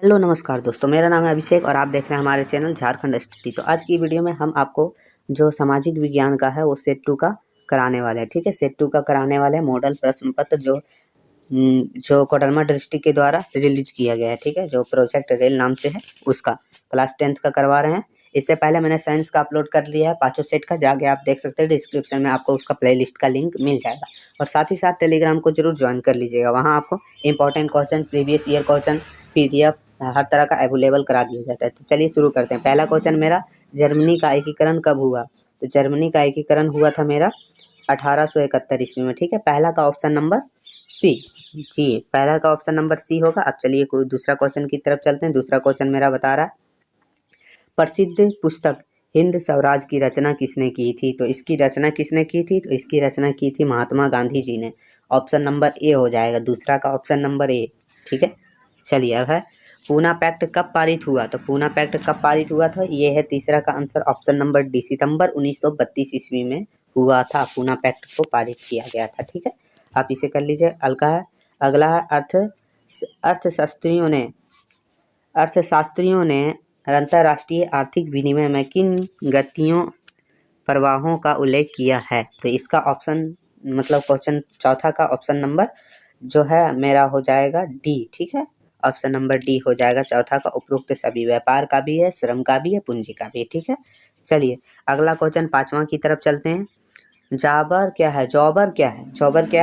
Hello नमस्कार दोस्तों, मेरा नाम है अभिषेक और आप देख रहे हैं हमारे चैनल झारखंड स्टडी। तो आज की वीडियो में हम आपको जो सामाजिक विज्ञान का है वो सेट 2 का कराने वाले हैं। ठीक है, सेट 2 का कराने वाले हैं मॉडल प्रश्न पत्र जो कोडरमा डिस्ट्रिक्ट के द्वारा रिलीज किया गया है। ठीक है, जो प्रोजेक्ट रेल नाम से है उसका क्लास 10th का करवा रहे हैं। इससे पहले मैंने साइंस का अपलोड कर लिया है पाँचों सेट का, जाके आप देख सकते हैं। डिस्क्रिप्शन में आपको उसका प्लेलिस्ट का लिंक मिल जाएगा और साथ ही साथ टेलीग्राम को जरूर ज्वाइन कर लीजिएगा। वहाँ आपको important question, previous year question, PDF हर तरह का अवेलेबल करा दिया जाता है। तो चलिए शुरू करते हैं। पहला क्वेश्चन मेरा, जर्मनी का एकीकरण कब हुआ? तो जर्मनी का एकीकरण हुआ था मेरा 1871 ईस्वी में। ठीक है, पहला का ऑप्शन नंबर सी। जी, पहला का ऑप्शन नंबर सी होगा। अब चलिए कोई दूसरा क्वेश्चन की तरफ चलते हैं। दूसरा क्वेश्चन मेरा बता रहा है, प्रसिद्ध पुस्तक हिंद स्वराज की रचना किसने की थी? तो इसकी रचना किसने की थी? तो इसकी रचना की थी महात्मा गांधी जी ने। ऑप्शन नंबर ए हो जाएगा, दूसरा का ऑप्शन नंबर ए। ठीक है, चलिए अब है, पूना पैक्ट कब पारित हुआ? तो पूना पैक्ट कब पारित हुआ था? ये है तीसरा का आंसर, ऑप्शन नंबर डी, सितंबर 1932 ईस्वी में हुआ था। पूना पैक्ट को पारित किया गया था। ठीक है, आप इसे कर लीजिए। अगला है अर्थशास्त्रियों ने अंतर्राष्ट्रीय आर्थिक विनिमय में किन गतियों प्रवाहों का उल्लेख किया है? तो इसका ऑप्शन मतलब क्वेश्चन चौथा का ऑप्शन नंबर जो है मेरा हो जाएगा डी। ठीक है, ऑप्शन नंबर डी हो जाएगा चौथा का। उपरोक्त सभी व्यापार का भी है, श्रम का भी है, पूंजी का भी है। ठीक है, चलिए अगला क्वेश्चन पांचवा की तरफ चलते हैं। जॉबर क्या है? जॉबर क्या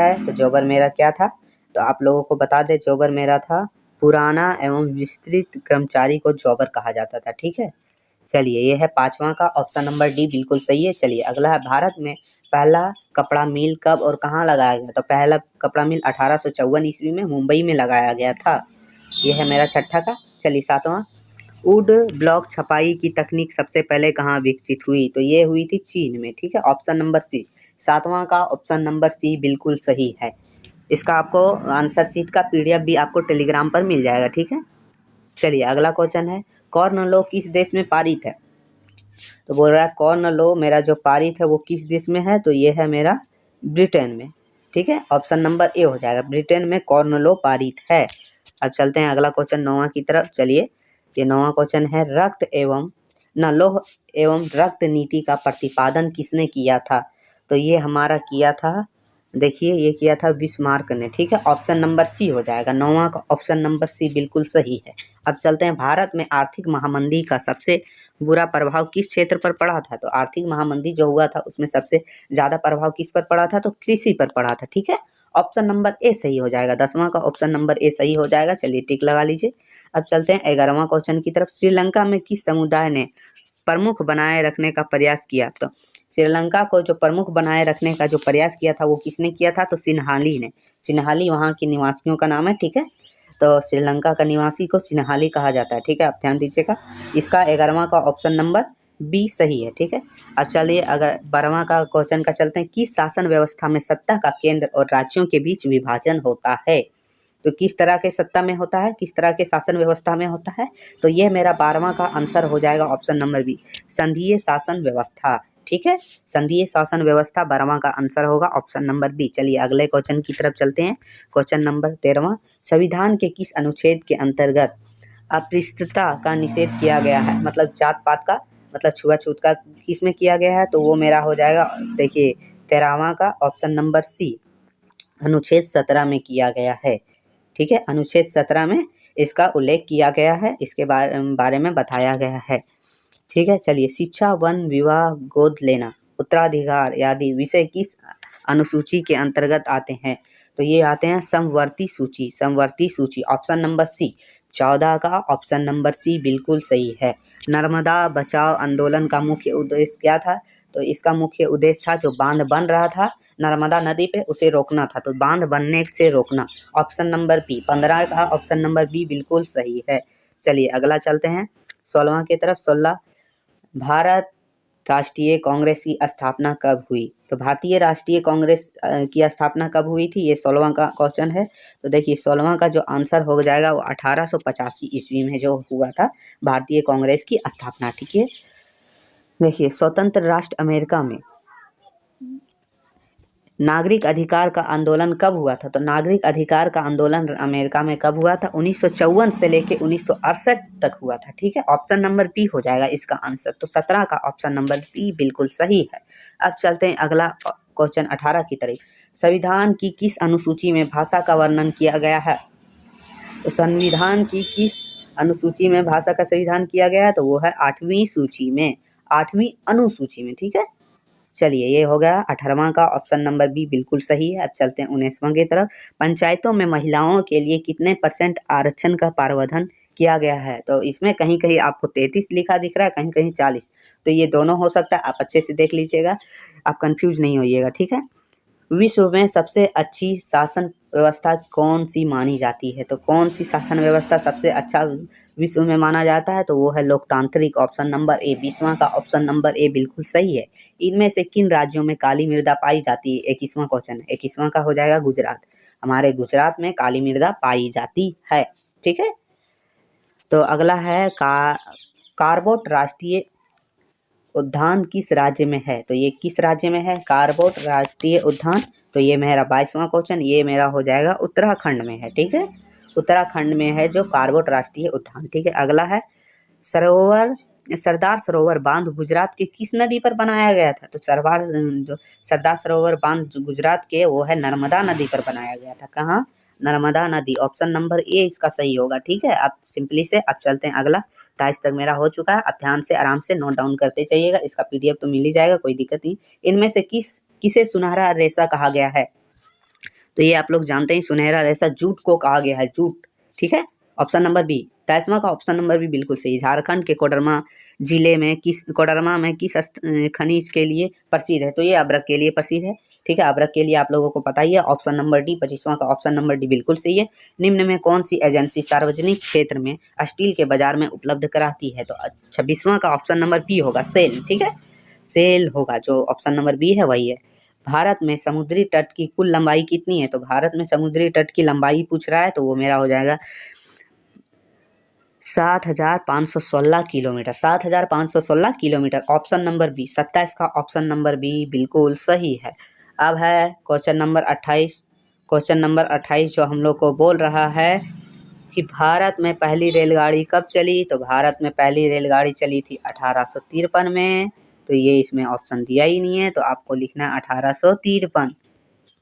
है? तो जॉबर मेरा क्या था? तो आप लोगों को बता दें, जॉबर मेरा था पुराना एवं विस्तृत कर्मचारी को जॉबर कहा जाता था। ठीक है, चलिए ये है पांचवा का ऑप्शन नंबर डी, बिल्कुल सही है। चलिए अगला है, भारत में पहला कपड़ा मिल कब और कहाँ लगाया गया? तो पहला कपड़ा मिल 1854 ईस्वी में मुंबई में लगाया गया था। ये है मेरा छठा का। चलिए सातवां, वुड ब्लॉक छपाई की तकनीक सबसे पहले कहाँ विकसित हुई? तो ये हुई थी चीन में। ठीक है, ऑप्शन नंबर सी, सातवां का ऑप्शन नंबर सी बिल्कुल सही है। इसका आपको आंसर शीट का PDF भी आपको टेलीग्राम पर मिल जाएगा। ठीक है, चलिए अगला क्वेश्चन है, कॉर्न लॉ किस देश में पारित है? तो बोल रहा है कॉर्न लॉ मेरा जो पारित है वो किस देश में है? तो ये है मेरा ब्रिटेन में। ठीक है, ऑप्शन नंबर ए हो जाएगा, ब्रिटेन में कॉर्न लॉ पारित है। अब चलते हैं अगला क्वेश्चन नौवां की तरफ। चलिए ये नौवां क्वेश्चन है, लौह एवं रक्त नीति का प्रतिपादन किसने किया था? तो ये हमारा किया था, देखिए ये किया था बिस्मार्क ने। ठीक है, ऑप्शन नंबर सी हो जाएगा, नौवां का ऑप्शन नंबर सी बिल्कुल सही है। अब चलते हैं, भारत में आर्थिक महामंदी का सबसे बुरा प्रभाव किस क्षेत्र पर पड़ा था? तो आर्थिक महामंदी जो हुआ था उसमें सबसे ज़्यादा प्रभाव किस पर पड़ा था? तो कृषि पर पड़ा था। ठीक है, ऑप्शन नंबर ए सही हो जाएगा, 10वां का ऑप्शन नंबर ए सही हो जाएगा। चलिए टिक लगा लीजिए। अब चलते हैं 11वां क्वेश्चन की तरफ, श्रीलंका में किस समुदाय ने प्रमुख बनाए रखने का प्रयास किया? तो श्रीलंका को जो प्रमुख बनाए रखने का जो प्रयास किया था वो किसने किया था? तो सिन्हाली ने। सिन्हाली वहाँ के निवासियों का नाम है। ठीक है, तो श्रीलंका का निवासी को सिन्हाली कहा जाता है। ठीक है, आप ध्यान दीजिएगा। इसका 11वां का ऑप्शन नंबर बी सही है। ठीक है, अब चलिए अगर 12वां का क्वेश्चन का चलते हैं, किस शासन व्यवस्था में सत्ता का केंद्र और राज्यों के बीच विभाजन होता है? तो किस तरह के सत्ता में होता है, किस तरह के शासन व्यवस्था में होता है? तो ये मेरा 12वां का आंसर हो जाएगा, ऑप्शन नंबर बी, संघीय शासन व्यवस्था। ठीक है, संघीय शासन व्यवस्था 12वां का आंसर होगा, ऑप्शन नंबर बी। चलिए अगले क्वेश्चन की तरफ चलते हैं। क्वेश्चन नंबर 13वां, संविधान के किस अनुच्छेद के अंतर्गत अस्पृश्यता का निषेध किया गया है? मतलब जात पात का, मतलब छुआछूत का किसमें किया गया है? तो वो मेरा हो जाएगा, देखिए 13वां का ऑप्शन नंबर सी, अनुच्छेद 17 में किया गया है। ठीक है, अनुच्छेद 17 में इसका उल्लेख किया गया है, इसके बारे में बताया गया है। ठीक है, चलिए शिक्षा, वन, विवाह, गोद लेना, उत्तराधिकार आदि विषय किस अनुसूची के अंतर्गत आते हैं? तो ये आते हैं समवर्ती सूची, ऑप्शन नंबर सी, 14 का ऑप्शन नंबर सी बिल्कुल सही है। नर्मदा बचाओ आंदोलन का मुख्य उद्देश्य क्या था? तो इसका मुख्य उद्देश्य था जो बांध बन रहा था नर्मदा नदी पे उसे रोकना था, तो बांध बनने से रोकना, ऑप्शन नंबर बी, 15 का ऑप्शन नंबर बी बिल्कुल सही है। चलिए अगला चलते हैं 16वां की तरफ। 16, भारत राष्ट्रीय कांग्रेस की स्थापना कब हुई? तो भारतीय राष्ट्रीय कांग्रेस की स्थापना कब हुई थी? ये 16वां का क्वेश्चन है। तो देखिए 16वां का जो आंसर हो जाएगा वो 1885 ईस्वी में जो हुआ था भारतीय कांग्रेस की स्थापना। ठीक है, देखिए स्वतंत्र राष्ट्र अमेरिका में नागरिक अधिकार का आंदोलन कब हुआ था? तो नागरिक अधिकार का आंदोलन अमेरिका में कब हुआ था? 1954 से लेके 1968 तक हुआ था। ठीक है, ऑप्शन नंबर बी हो जाएगा इसका आंसर। तो 17 का ऑप्शन नंबर बी बिल्कुल सही है। अब चलते हैं अगला क्वेश्चन 18 की तरफ। संविधान की किस अनुसूची में भाषा का वर्णन किया गया है? तो संविधान की किस अनुसूची में भाषा का संविधान किया गया है? तो वो है 8वीं सूची में, 8वीं अनुसूची में। ठीक है, चलिए ये हो गया 18वां का ऑप्शन नंबर बी बिल्कुल सही है। अब चलते हैं 19वां की तरफ। पंचायतों में महिलाओं के लिए कितने % आरक्षण का प्रावधान किया गया है? तो इसमें कहीं कहीं आपको 33 लिखा दिख रहा है, कहीं कहीं 40, तो ये दोनों हो सकता है, आप अच्छे से देख लीजिएगा, आप कंफ्यूज नहीं होइएगा। ठीक है, विश्व में सबसे अच्छी शासन व्यवस्था कौन सी मानी जाती है? तो कौन सी शासन व्यवस्था सबसे अच्छा विश्व में माना जाता है? तो वो है लोकतांत्रिक, ऑप्शन नंबर ए। 20वां का ऑप्शन नंबर ए बिल्कुल सही है। इनमें से किन राज्यों में काली मृदा पाई जाती है? 21वां क्वेश्चन है। 21वां का हो जाएगा गुजरात। हमारे गुजरात में काली मृदा पाई जाती है। ठीक है, तो अगला है कार्बोट राष्ट्रीय उद्यान किस राज्य में है? तो ये किस राज्य में है कार्बोट राष्ट्रीय उद्यान? तो ये मेरा 22वां क्वेश्चन, ये मेरा हो जाएगा उत्तराखंड में है। ठीक है, उत्तराखंड में है जो कार्बोट राष्ट्रीय उद्यान। ठीक है, अगला है सरदार सरोवर बांध गुजरात के किस नदी पर बनाया गया था? तो सरदार सरोवर बांध गुजरात के वो है नर्मदा नदी पर बनाया गया था। कहाँ? नर्मदा नदी, ऑप्शन नंबर ए इसका सही होगा। ठीक है, अब सिंपली से अब चलते हैं अगला। 23 तक मेरा हो चुका है। अब ध्यान से आराम से नोट डाउन करते जाइएगा, इसका PDF तो मिल ही जाएगा, कोई दिक्कत नहीं। इनमें से किसे सुनहरा रेशा कहा गया है? तो ये आप लोग जानते हैं, सुनहरा रेशा जूट को कहा गया है, जूट। ठीक है, ऑप्शन नंबर बी। 23वां का ऑप्शन नंबर बी बिल्कुल सही। झारखंड के कोडरमा में किस खनिज के लिए प्रसिद्ध है? तो ये अभ्रक के लिए प्रसिद्ध है। ठीक है, अभ्रक के लिए आप लोगों को पता ही है, ऑप्शन नंबर डी। 25वां का ऑप्शन नंबर डी बिल्कुल सही है। निम्न में कौन सी एजेंसी सार्वजनिक क्षेत्र में स्टील के बाजार में उपलब्ध कराती है? तो 26वां का ऑप्शन नंबर बी होगा, सेल। ठीक है, सेल होगा, जो ऑप्शन नंबर बी है वही है। भारत में समुद्री तट की कुल लंबाई कितनी है? तो भारत में समुद्री तट की लंबाई पूछ रहा है, तो वो मेरा हो जाएगा 7,516 kilometre, 7,516 kilometre, option number B. 27 का ऑप्शन नंबर बी बिल्कुल सही है। अब है क्वेश्चन नंबर 28। क्वेश्चन नंबर 28 जो हम लोग को बोल रहा है कि भारत में पहली रेलगाड़ी कब चली? तो भारत में पहली रेलगाड़ी चली थी 1853 में। तो ये इसमें ऑप्शन दिया ही नहीं है, तो आपको लिखना है 1853।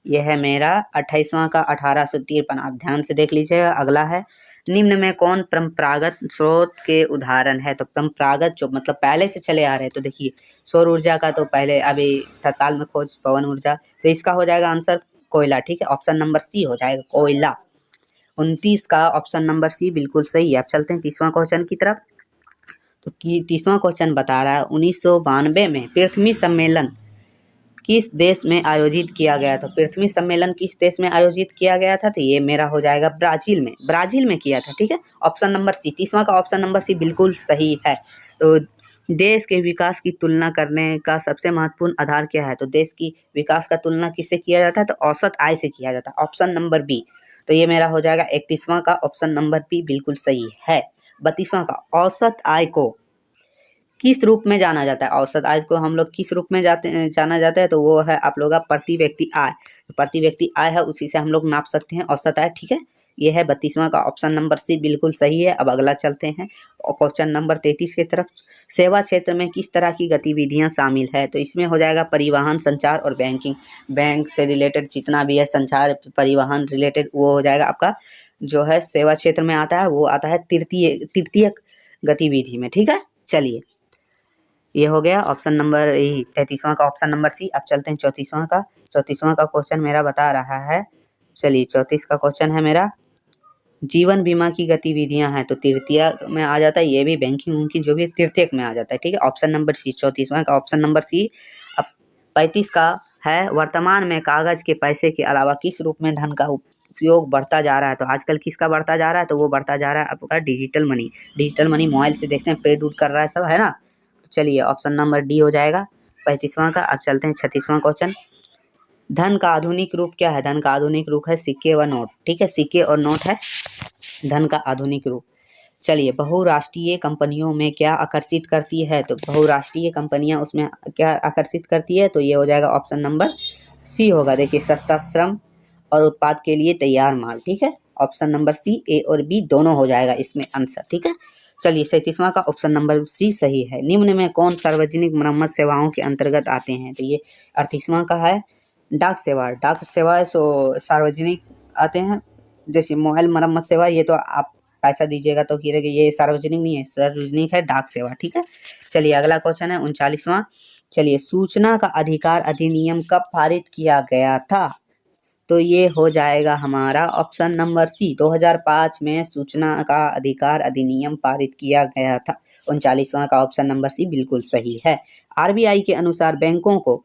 यह है मेरा 28वां का 1853। आप ध्यान से देख लीजिएगा। अगला है, निम्न में कौन परंपरागत स्रोत के उदाहरण है? तो परंपरागत जो मतलब पहले से चले आ रहे हैं, तो देखिए सौर ऊर्जा का तो पहले अभी तत्काल में खोज, पवन ऊर्जा, तो इसका हो जाएगा आंसर कोयला। ठीक है, ऑप्शन नंबर सी हो जाएगा, कोयला। 29 का ऑप्शन नंबर सी बिल्कुल सही है। अब चलते हैं 30वां क्वेश्चन की तरफ। तो 30वां क्वेश्चन बता रहा है 1992 में पृथ्वी सम्मेलन किस देश में आयोजित किया गया था? पृथ्वी सम्मेलन किस देश में आयोजित किया गया था? तो ये मेरा हो जाएगा ब्राजील में, ब्राजील में किया था। ठीक है, ऑप्शन नंबर सी। 30वां का ऑप्शन नंबर सी बिल्कुल सही है। तो देश के विकास की तुलना करने का सबसे महत्वपूर्ण आधार क्या है? तो देश की विकास का तुलना किससे किया जाता है? तो औसत आय से किया जाता है, ऑप्शन नंबर बी। तो ये मेरा हो जाएगा 31वां का ऑप्शन नंबर बी बिल्कुल सही है। 32वां का औसत आय को किस रूप में जाना जाता है? औसत आय को हम लोग किस रूप में जाना जाता है? तो वो है आप लोग का प्रति व्यक्ति आय। प्रति व्यक्ति आय है, उसी से हम लोग नाप सकते हैं औसत आय। ठीक है, ये है 32वां का ऑप्शन नंबर सी बिल्कुल सही है। अब अगला चलते हैं और क्वेश्चन नंबर 33 की तरफ। सेवा क्षेत्र में किस तरह की गतिविधियां शामिल है? तो इसमें हो जाएगा परिवहन, संचार और बैंकिंग। बैंक से रिलेटेड जितना भी है, संचार, परिवहन रिलेटेड, वो हो जाएगा आपका जो है सेवा क्षेत्र में आता है, वो आता है तृतीय गतिविधि में। ठीक है, चलिए ये हो गया ऑप्शन नंबर 33वां का ऑप्शन नंबर सी। अब चलते हैं 34वां का। 34वां का क्वेश्चन मेरा बता रहा है, चलिए 34 का क्वेश्चन है मेरा, जीवन बीमा की गतिविधियां हैं, तो तृतीय में आ जाता है, ये भी बैंकिंग उनकी जो भी तृतीयक में आ जाता है। ठीक है, ऑप्शन नंबर सी, 34वां का ऑप्शन नंबर सी। अब 35 का है, वर्तमान में कागज के पैसे के अलावा किस रूप में धन का उपयोग बढ़ता जा रहा है? तो आजकल किसका बढ़ता जा रहा है? तो वो बढ़ता जा रहा है आपका digital money. Digital money mobile से देखते हैं, पेड उड कर रहा है सब, है ना। तो चलिए ऑप्शन नंबर डी हो जाएगा 35वां का। अब चलते हैं 36वां क्वेश्चन। धन का आधुनिक रूप क्या है? धन का आधुनिक रूप है सिक्के व नोट। ठीक है, सिक्के और नोट है धन का आधुनिक रूप। चलिए, बहुराष्ट्रीय कंपनियों में क्या आकर्षित करती है? तो बहुराष्ट्रीय कंपनियां उसमें क्या आकर्षित करती है? तो ये हो जाएगा ऑप्शन नंबर सी होगा। देखिए सस्ता श्रम और उत्पाद के लिए तैयार माल, ठीक है। ऑप्शन नंबर सी, ए और बी दोनों हो जाएगा इसमें आंसर, ठीक है। चलिए 37वां का ऑप्शन नंबर सी सही है। निम्न में कौन सार्वजनिक मरम्मत सेवाओं के अंतर्गत आते हैं? तो ये 38वां का है डाक सेवा। डाक सेवा सो सार्वजनिक आते हैं, जैसे मोबाइल मरम्मत सेवा, ये तो आप पैसा दीजिएगा तो गिरेगा, ये सार्वजनिक नहीं है, सार्वजनिक है डाक सेवा, ठीक है। चलिए अगला क्वेश्चन है 39वां। चलिए सूचना का अधिकार अधिनियम कब पारित किया गया था? तो ये हो जाएगा हमारा ऑप्शन नंबर सी, 2005 में सूचना का अधिकार अधिनियम पारित किया गया था। 39वां का ऑप्शन नंबर सी बिल्कुल सही है। आरबीआई के अनुसार बैंकों को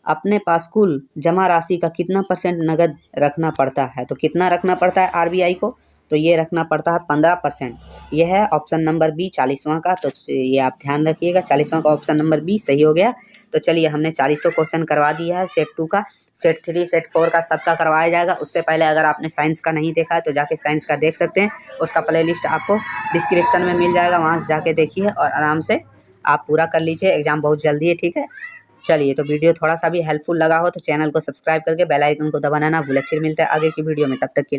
अपने पास कुल जमा राशि का कितना % नगद रखना पड़ता है? तो कितना रखना पड़ता है आरबीआई को? तो ये रखना पड़ता है 15%। यह है ऑप्शन नंबर बी 40वां का, तो ये आप ध्यान रखिएगा। 40वां का ऑप्शन नंबर बी सही हो गया। तो चलिए हमने 40 क्वेश्चन करवा दिया है सेट 2 का, सेट 3 सेट 4 का सबका करवाया जाएगा। उससे पहले अगर आपने साइंस का नहीं देखा है तो जाके साइंस का देख सकते हैं, उसका प्लेलिस्ट आपको डिस्क्रिप्शन में मिल जाएगा, वहाँ से जाके देखिए और आराम से आप पूरा कर लीजिए। एग्ज़ाम बहुत जल्दी है, ठीक है। चलिए तो वीडियो थोड़ा सा भी हेल्पफुल लगा हो तो चैनल को सब्सक्राइब करके बेल आइकन को दबाना ना भूलें। फिर मिलते हैं आगे की वीडियो में, तब तक के